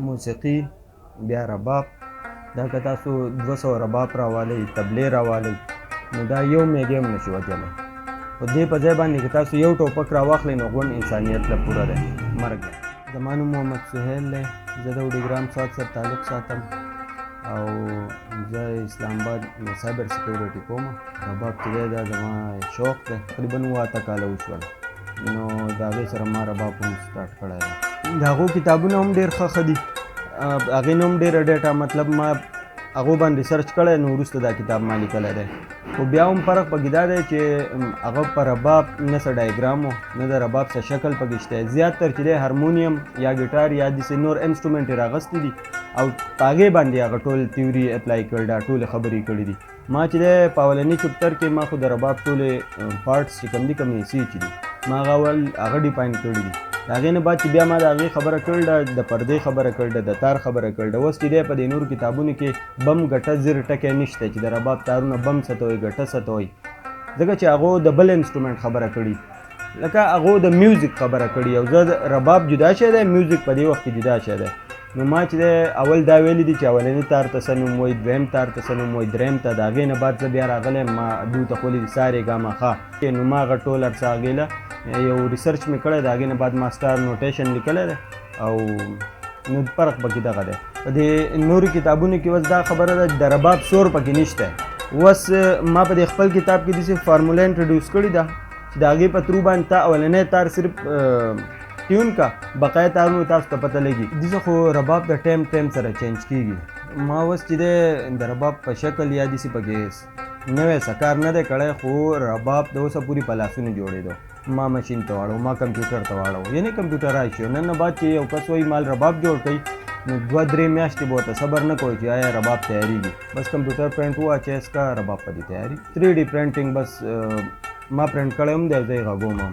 موسیقي، بیا رباب. دا که تاسو 200 رباب راوالئ، تبلې راوالئ، نو دا یو میږی هم نشي وجلی. خو دې په ځای باندې که تاسو یو ټوپک راواخلئ نو غونډ انسانیت له پوره دی، مرګ دی. زما نوم محمد سهیل دی، زه د وډیګرام سوات سره تعلق ساتم او زه اسلام آباد سایبر سیکیورټي کوم. رباب چې دی دا زما شوق دی، تقریبا 7 کاله وشول نو د هغې سره ما رباب هم سټارټ کړی دی. د هغو کتابونه هم ډېر ښه دي، هغې نه هم ډېره ډېټه مطلب ما هغو باندې ریسرچ کړی نو وروسته دا کتاب ما لیکلی دی. خو بیا هم فرق پکې دا دی چې هغه په رباب نه څه ډایګرام و نه د رباب څه شکل پکې شته. زیاتر چې دی هارمونیم یا ګیټار یا داسې نور انسټرومنټ یې راغوستي دي او په هغې باندې هغه ټول تیوري اپلای کړی دا ټولې خبرې کړي دي. ما چې دی په اولني چپټر کې ما خو د رباب ټولې پارټس چې کوم دي کوم حصې چې دي ما هغه اول هغه ډیفاین کړي دي. د هغې نه بعد چې بیا ما د هغې خبره کړې ده، د پردې خبره کړې ده، د تار خبره کړې ده. اوس چې دی په دې نورو کتابونو کې بم ګټه زر ټکی نشته چې د رباب تارونه بم څه ته وایي، ګټه څه ته وایي، ځکه چې هغو د بل انسټرومنټ خبره کړي، لکه هغو د میوزیک خبره کړي او زه رباب جدا شی دی، میوزیک په دې وخت کې جدا شی دی. نو ما چې دی اول دا ویلي دي چې اولني تار ته څه نوم وایي، دویم تار ته څه نوم وایي، دریم ته. د هغې نه بعد زه بیا راغلی یم، ما دوی ته ښولي دي سارې ګاما ښه، نو ما هغه ټول هر څه هغې له یو ریسرچ مې کړی، د هغې نه بعد ما سټار نوټیشن لیکلی دی او نو فرق پکې دغه دی. په دې نورو کتابونو کې اوس دا خبره ده د رباب شور پکې نشته. اوس ما په دې خپل کتاب کې داسې فارموله انټروډیوس کړې ده چې د هغې په ترو باندې تا اولنی تار صرف ټیون کا، بقایه تارونو تاسو ته پته لګي. داسې خو رباب د ټایم سره چینج کېږي. ما اوس چې دی د رباب په شکل یا داسې پکې نوی څه کار نه دی کړی، خو رباب د اوسه پورې په لاسونو جوړېدو. ما مشین ته واړو، ما کمپیوټر ته واړو، یعنې کمپیوټرایز شو. نن نه بعد چې یو کس وایي مال رباب جوړ کړئ نو 2-3 میاشتې به ورته صبر نه کوئ چې آیا رباب تیارېږي. بس کمپیوټر پرنټ واچوئ، اسکا رباب په دې تیاري. 3D پرنټینګ بس ما پرنټ کړی هم دی، زه یې غږوم هم.